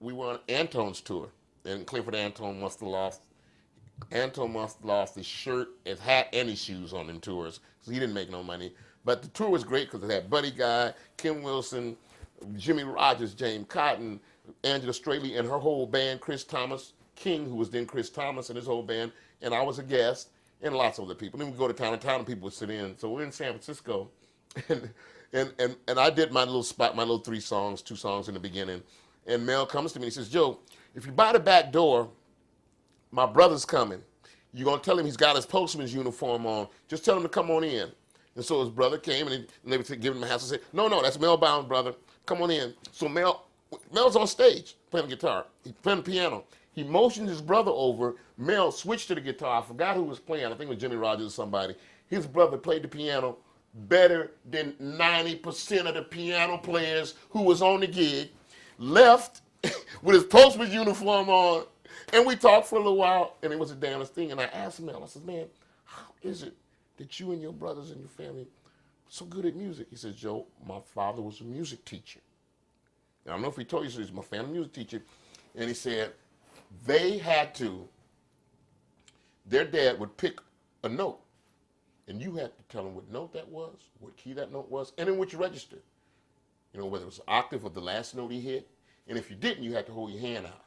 we were on Anton's tour, and Clifford Anton must have lost his shirt, his hat, and his shoes on them tours, so he didn't make no money. But the tour was great because it had Buddy Guy, Kim Wilson, Jimmy Rogers, James Cotton, Angela Straley, and her whole band, Chris Thomas King, who was then Chris Thomas and his whole band, and I was a guest, and lots of other people. Then we go to town and town, and people would sit in. So we're in San Francisco, and I did my little spot, my little 2 songs in the beginning. And Mel comes to me and he says, Joe, if you buy the back door, my brother's coming. You're going to tell him he's got his postman's uniform on. Just tell him to come on in. And so his brother came, and they would give him a house and say, no, that's Mel Brown's brother. Come on in. So Mel's on stage playing the guitar. He's playing the piano. He motioned his brother over. Mel switched to the guitar. I forgot who was playing. I think it was Jimmy Rogers or somebody. His brother played the piano better than 90% of the piano players who was on the gig. Left with his postman's uniform on. And we talked for a little while, and it was a damnest thing. And I asked Mel, I said, man, how is it that you and your brothers and your family are so good at music? He said, Joe, my father was a music teacher. And I don't know if he told you, so he's my family music teacher. And he said, their dad would pick a note, and you had to tell him what note that was, what key that note was, and in which register. You know, whether it was an octave of the last note he hit. And if you didn't, you had to hold your hand out.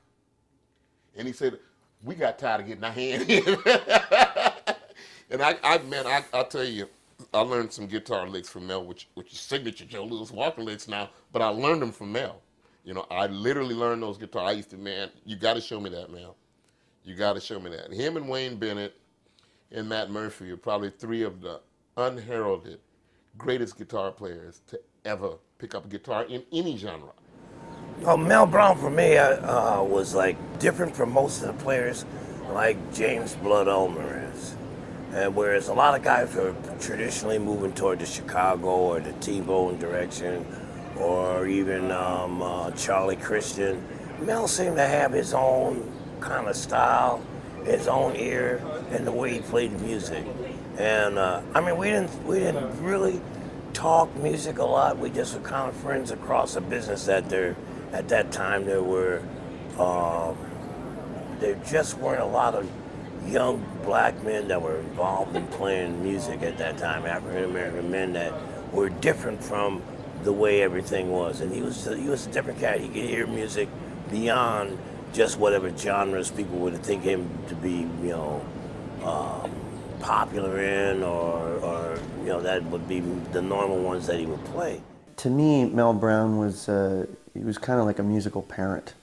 And he said, we got tired of getting our hand in. And I'll tell you, I learned some guitar licks from Mel, which is signature Joe Louis Walker licks now, but I learned them from Mel. You know, I literally learned those guitars. I used to, man, you got to show me that, Mel. You got to show me that. Him and Wayne Bennett and Matt Murphy are probably 3 of the unheralded greatest guitar players to ever pick up a guitar in any genre. Well, Mel Brown for me was like different from most of the players, like James Blood Ulmer is. And whereas a lot of guys are traditionally moving toward the Chicago or the T-Bone direction, or even Charlie Christian, Mel seemed to have his own kind of style, his own ear, and the way he played music. And I mean, we didn't really talk music a lot. We just were kind of friends across the business that at that time there just weren't a lot of young black men that were involved in playing music at that time, African American men that were different from the way everything was. And he was a different cat. He could hear music beyond just whatever genres people would think him to be, popular in, or that would be the normal ones that he would play. To me, Mel Brown was he was kind of like a musical parent,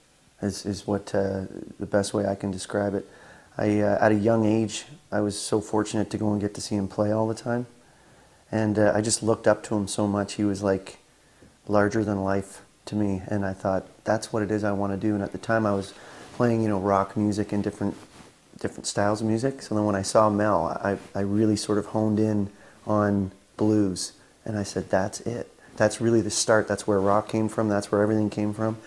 is what the best way I can describe it. At a young age, I was so fortunate to go and get to see him play all the time, and I just looked up to him so much. He was like larger than life to me, and I thought, that's what it is I want to do. And at the time, I was playing, rock music and different styles of music. So then when I saw Mel, I really sort of honed in on blues, and I said, that's it. That's really the start. That's where rock came from. That's where everything came from.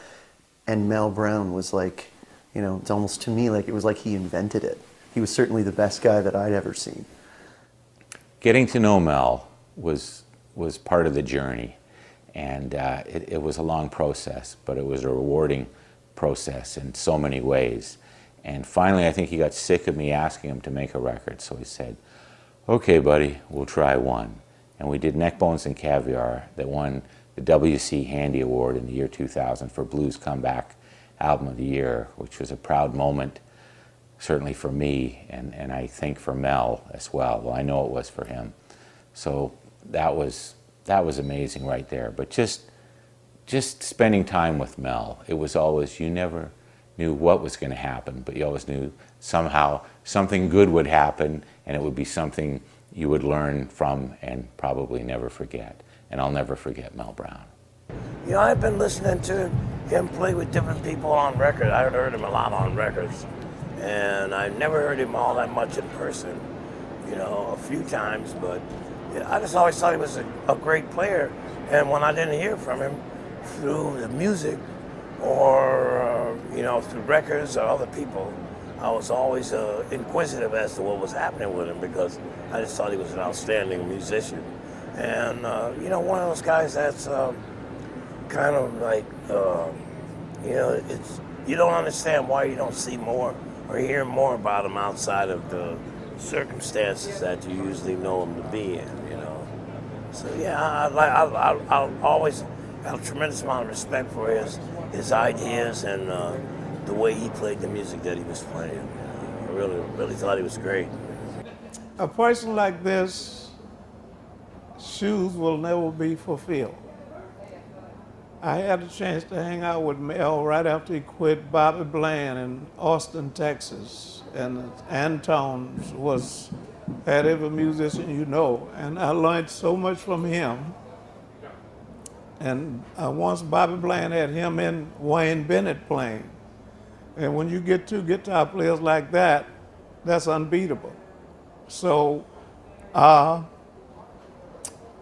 And Mel Brown was like, it's almost to me like it was like he invented it. He was certainly the best guy that I'd ever seen. Getting to know Mel was part of the journey, and it was a long process, but it was a rewarding process in so many ways. And finally, I think he got sick of me asking him to make a record, so he said, okay, buddy, we'll try one. And we did Neck Bones and Caviar that won the W.C. Handy Award in the year 2000 for Blues Comeback Album of the Year, which was a proud moment, certainly for me, and I think for Mel as well. Well, I know it was for him. So that was amazing right there. But just spending time with Mel, it was always, you never knew what was going to happen, but you always knew somehow something good would happen, and it would be something you would learn from and probably never forget. And I'll never forget Mel Brown. I've been listening to him play with different people on record. I heard him a lot on records, and I never heard him all that much in person, a few times, but I just always thought he was a great player. And when I didn't hear from him through the music or, through records or other people, I was always inquisitive as to what was happening with him, because I just thought he was an outstanding musician. And, one of those guys that's kind of like, you don't understand why you don't see more or hear more about him outside of the circumstances that you usually know him to be in, you know. So yeah, I always have a tremendous amount of respect for his ideas and the way he played the music that he was playing. I really thought he was great. A person like this, shoes will never be fulfilled. I had a chance to hang out with Mel right after he quit Bobby Bland in Austin, Texas. And Antones had every musician you know. And I learned so much from him. And once Bobby Bland had him and Wayne Bennett playing. And when you get two guitar players like that, that's unbeatable. So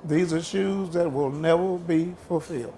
these are shoes that will never be fulfilled.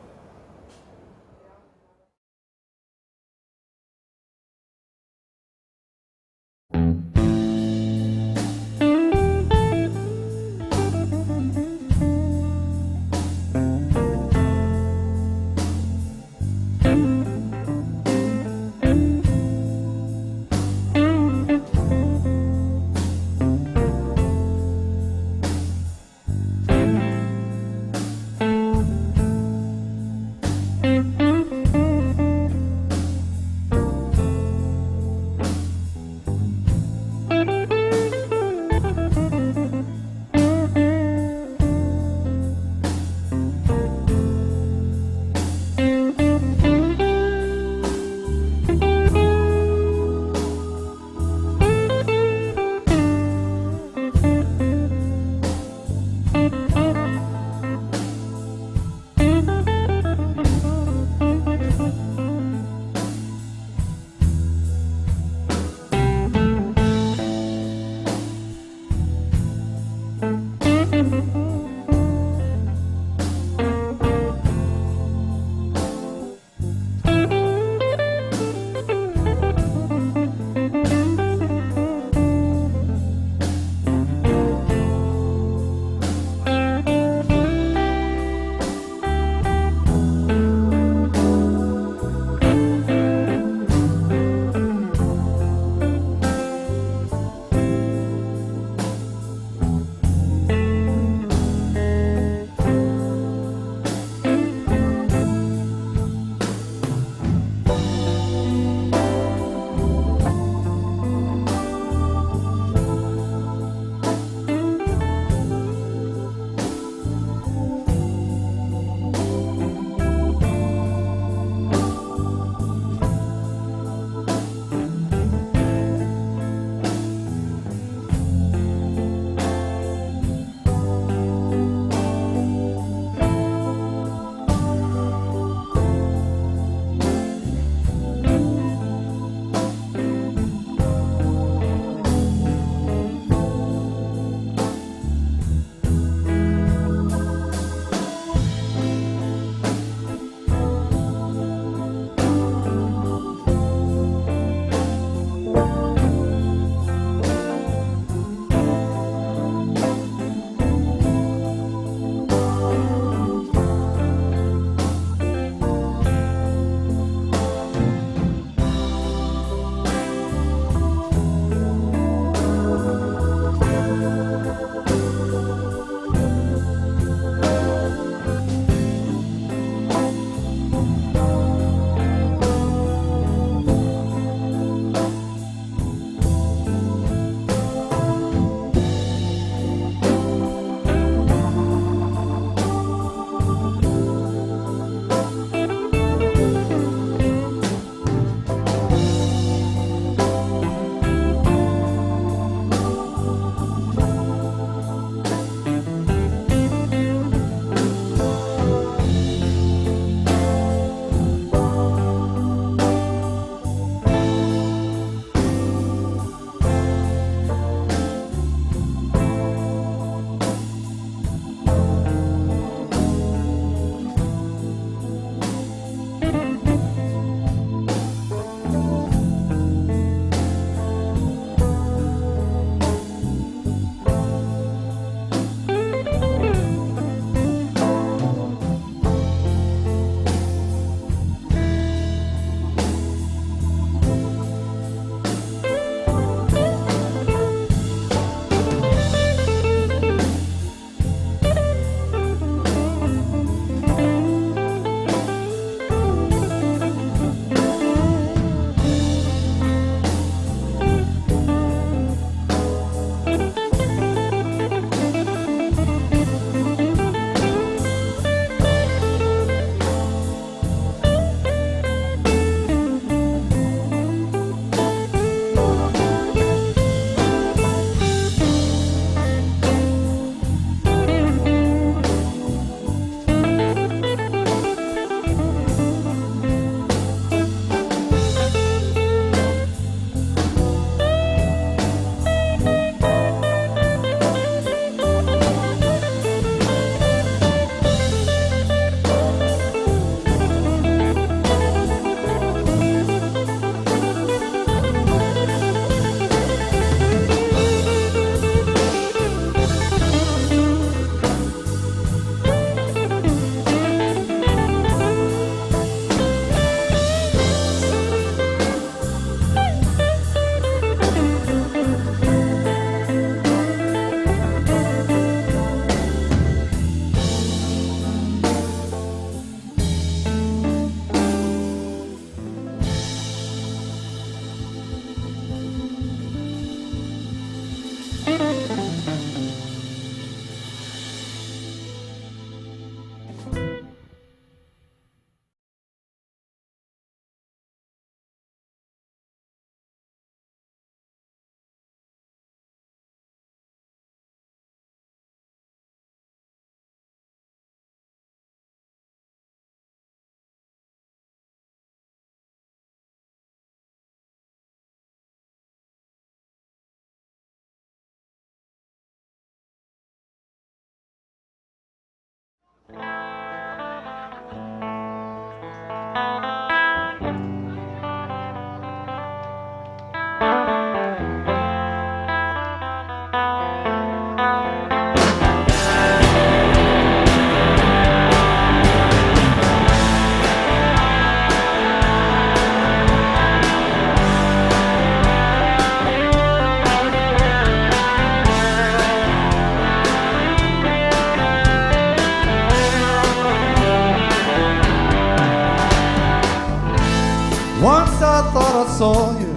Once I thought I saw you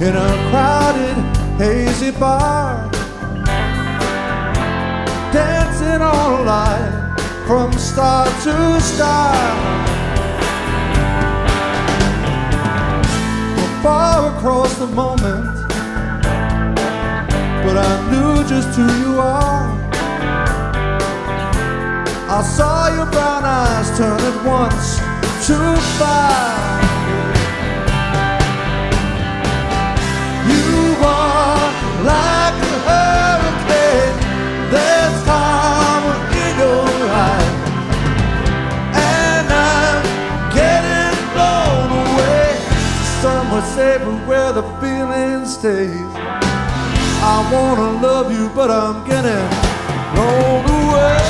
in a crowded, hazy bar, dancing on a line from star to star. We're far across the moment, but I knew just who you are. I saw your brown eyes turn at once to fire. You are like a hurricane, there's calm in your eyes, and I'm getting blown away somewhere safer where the feeling stays. I wanna love you, but I'm getting blown away.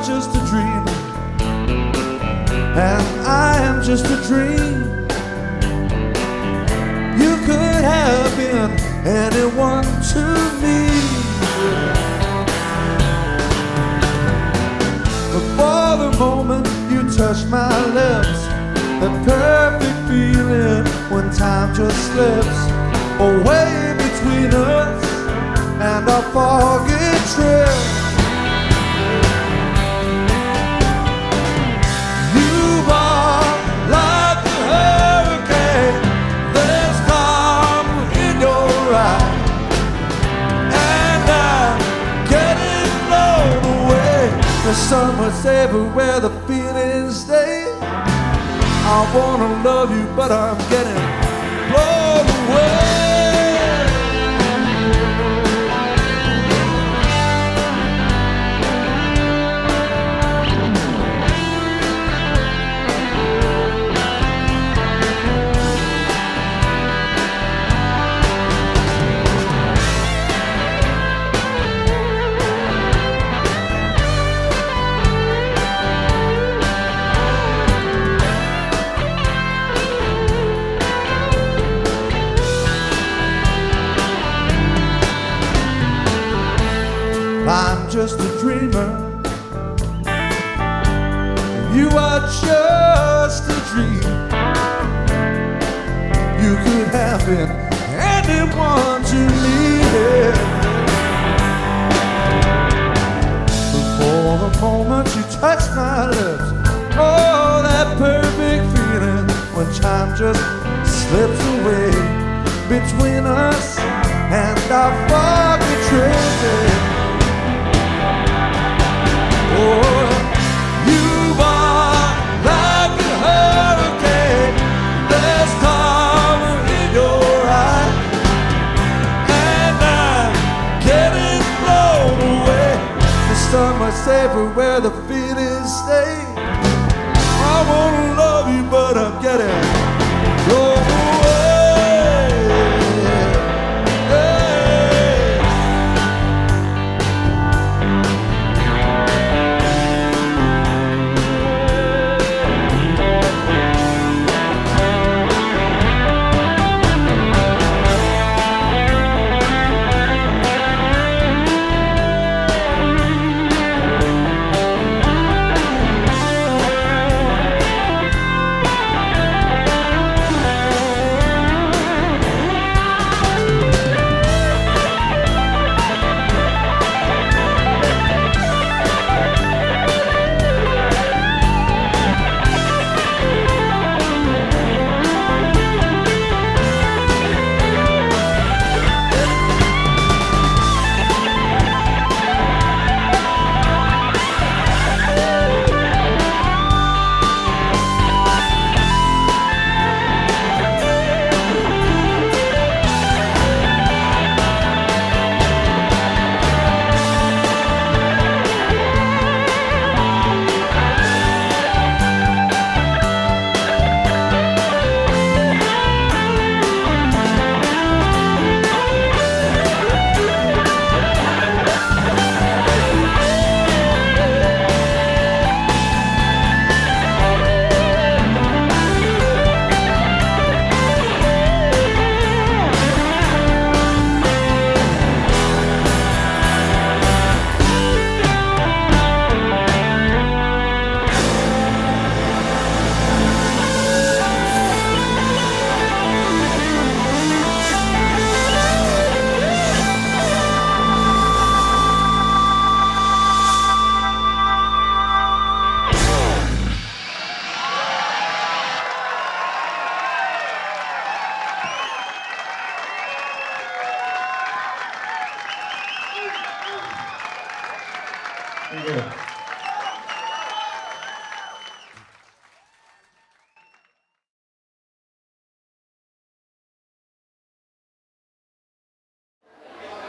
Just a dream, and I am just a dream. You could have been anyone to me, but for the moment you touched my lips, the perfect feeling when time just slips away between us and our foggy trip. Somewhere safer where the feelings stay. I wanna love you, but I'm getting blown away. I'm just a dreamer, you are just a dream. You could have been anyone to me, but for the moment you touched my lips, oh, that perfect feeling when time just slips away between us and our foggy trip. Oh, you are like a hurricane, there's calm in your eyes, and I'm getting blown away to somewhere safer where the feelings stay. I wanna love you, but I'm getting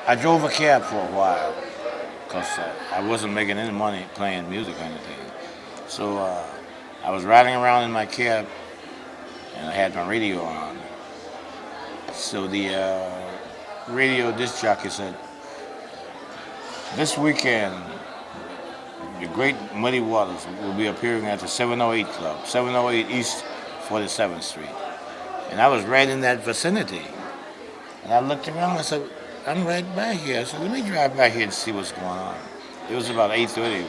I drove a cab for a while because I wasn't making any money playing music or anything. So I was riding around in my cab and I had my radio on. So the radio disc jockey said, this weekend, the great Muddy Waters will be appearing at the 708 Club, 708 East 47th Street. And I was right in that vicinity. And I looked around and I said, I'm right back here. I said, let me drive back here and see what's going on. It was about 8:30.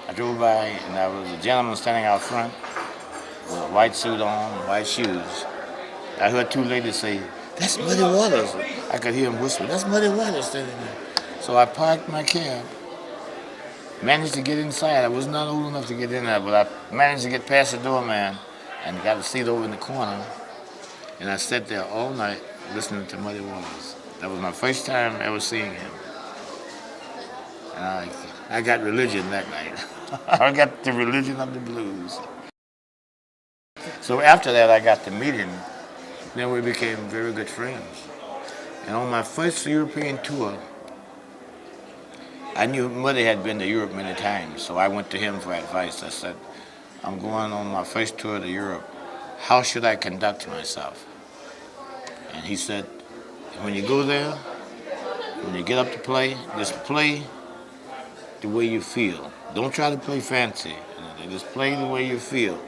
I drove by and there was a gentleman standing out front with a white suit on, white shoes. I heard two ladies say, that's Muddy Waters. I could hear him whisper, that's Muddy Waters standing there. So I parked my cab, managed to get inside. I was not old enough to get in there, but I managed to get past the doorman and got a seat over in the corner. And I sat there all night listening to Muddy Waters. That was my first time ever seeing him. And I got religion that night. I got the religion of the blues. So after that, I got to meet him. Then we became very good friends. And on my first European tour, I knew Muddy had been to Europe many times, so I went to him for advice. I said, I'm going on my first tour to Europe. How should I conduct myself? And he said, when you go there, when you get up to play, just play the way you feel. Don't try to play fancy. Just play the way you feel.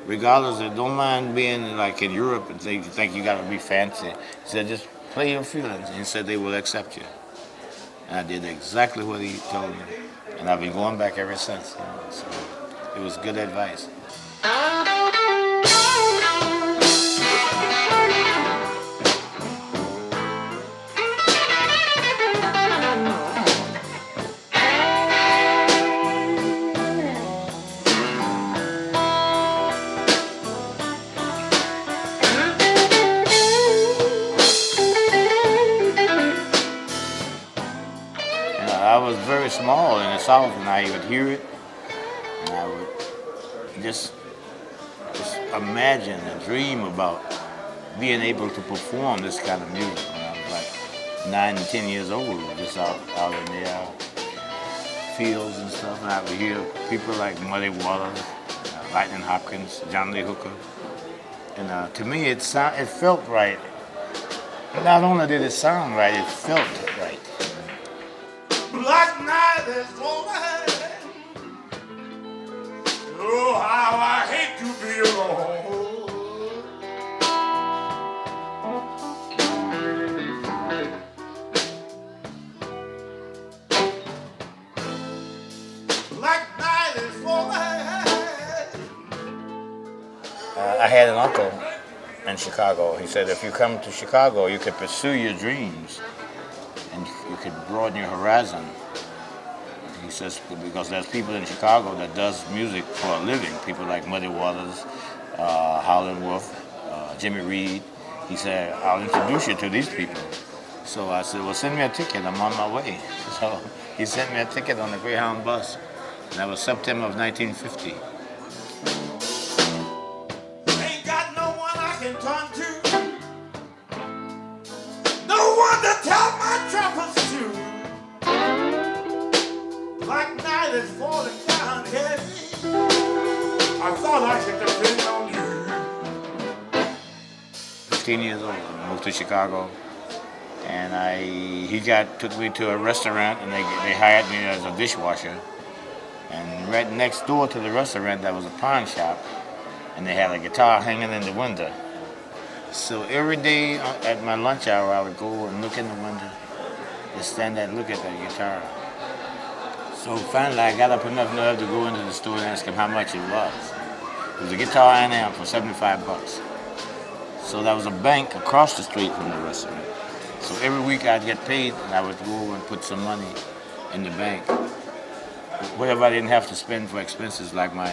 Regardless, don't mind being like in Europe and think you got to be fancy. He said, just play your feelings. And he said they will accept you. And I did exactly what he told me. And I've been going back ever since. So it was good advice. I was very small in the South, and I would hear it, and I would just imagine and dream about being able to perform this kind of music when I was like 9 and 10 years old, just out in the fields and stuff, and I would hear people like Muddy Waters, Lightning Hopkins, John Lee Hooker, and to me it felt right. Not only did it sound right, it felt right. Black night is falling. Oh, how I hate to be alone. Black night is falling. I had an uncle in Chicago. He said, if you come to Chicago, you could pursue your dreams and you could broaden your horizon. He says, because there's people in Chicago that does music for a living, people like Muddy Waters, Howlin' Wolf, Jimmy Reed. He said, I'll introduce you to these people. So I said, well, send me a ticket, I'm on my way. So he sent me a ticket on the Greyhound bus, and that was September of 1950. Ain't got no one I can turn to. No one to tell my troubles to. Black night is falling down heavy. I thought I could depend on you. 15 years old, I moved to Chicago, and he took me to a restaurant, and they hired me as a dishwasher. And right next door to the restaurant, there was a pawn shop, and they had a guitar hanging in the window. So every day at my lunch hour, I would go and look in the window, just stand there and look at that guitar. So finally, I got up enough nerve to go into the store and ask him how much it was. It was a guitar and amp for $75. So there was a bank across the street from the restaurant. So every week I'd get paid, and I would go and put some money in the bank. Whatever I didn't have to spend for expenses like my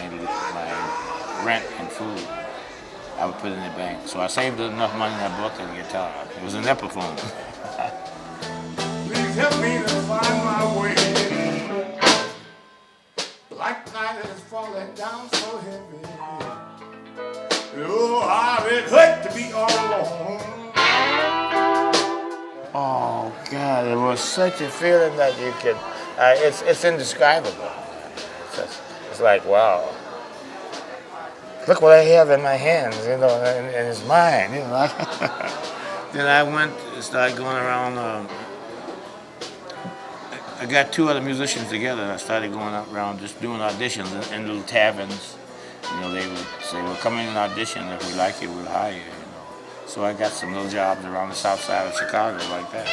rent and food, I would put in the bank. So I saved enough money and I bought that guitar. It was an Epiphone. Please help me to find my way. Black night is falling down so heavy. Oh, how it hurt to be all alone. Oh, God. was such a feeling that you could, it's indescribable. It's like, wow, look what I have in my hands, and it's mine, Then I went and started going around. I got 2 other musicians together, and I started going around just doing auditions in little taverns. They would say, well, come in and audition. If we like you, we'll hire you, So I got some little jobs around the south side of Chicago like that.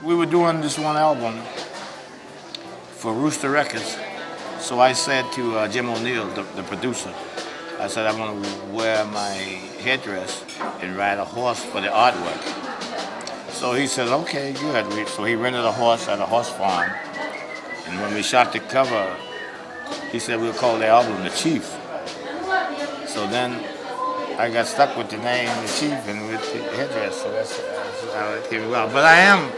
We were doing this one album for Rooster Records. So I said to Jim O'Neill, the producer, I said, I want to wear my headdress and ride a horse for the artwork. So he said, okay, good. So he rented a horse at a horse farm. And when we shot the cover, he said we'll call the album The Chief. So then I got stuck with the name The Chief and with the headdress, so that's how it came about. But I am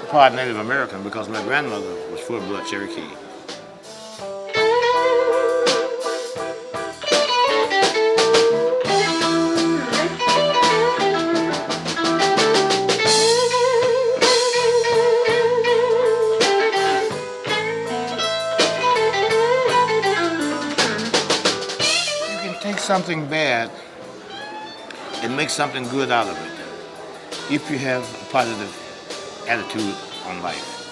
part Native American because my grandmother was full-blood Cherokee. Something bad and make something good out of it if you have a positive attitude on life.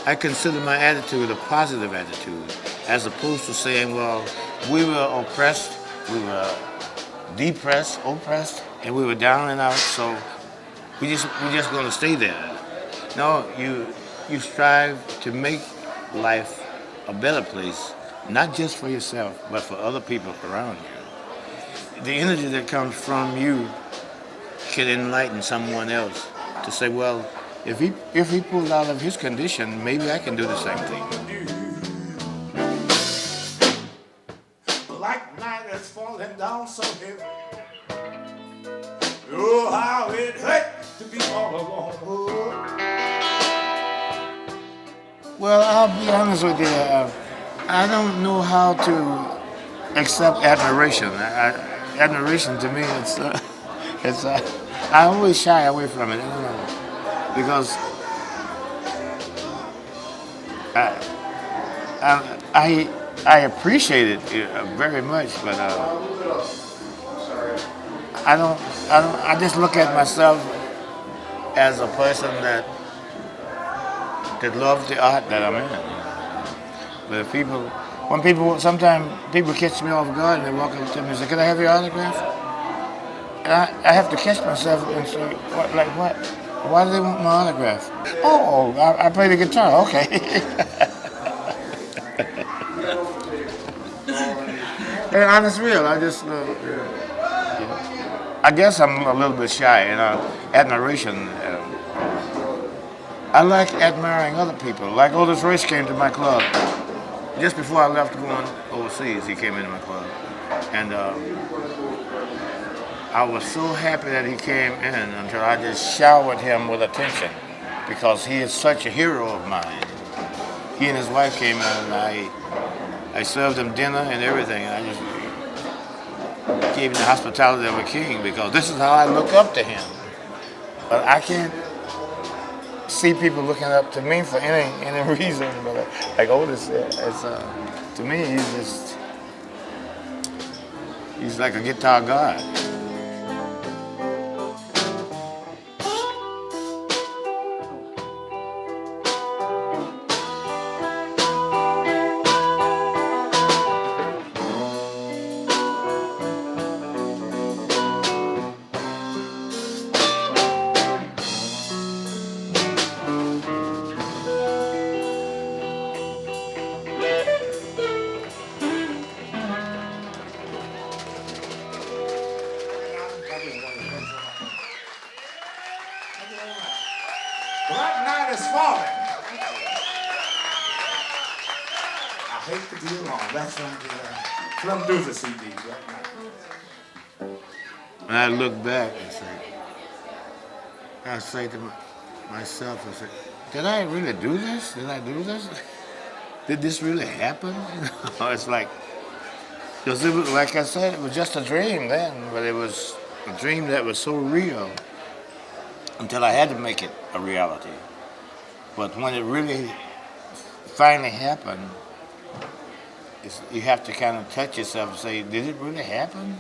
I consider my attitude a positive attitude as opposed to saying, well, we were oppressed, we were depressed, oppressed, and we were down and out, so we're just going to stay there. No, you strive to make life a better place, not just for yourself, but for other people around you. The energy that comes from you can enlighten someone else to say, well, if he pulled out of his condition, maybe I can do the same thing. Like night that's falling down so heavy. Oh, how it hurt to be all alone. Well, I'll be honest with you. I don't know how to accept admiration. Admiration to me, I always shy away from it, because I appreciate it very much, but I just look at myself as a person that loves the art that I'm in. But sometimes people catch me off guard and they walk up to me and say, "Can I have your autograph?" And I have to catch myself and say, what? Why do they want my autograph? Oh, I play the guitar, okay. And honest real, I just, I guess I'm a little bit shy, admiration. I like admiring other people. Like Otis Race came to my club. Just before I left going overseas, he came into my club. And I was so happy that he came in until I just showered him with attention because he is such a hero of mine. He and his wife came in and I served him dinner and everything. And I just gave him the hospitality of a king because this is how I look up to him. But I can't see people looking up to me for any reason, but like Otis, to me, he's like a guitar god. Black night is falling. I hate to be alone. That's from the Doozer CD, Black Night. And I look back and say to myself, I say, did I really do this? Did I do this? Did this really happen? It's like, because it was, like I said, it was just a dream then, but it was a dream that was so real until I had to make it a reality. But when it really finally happened, you have to kind of touch yourself and say, did it really happen?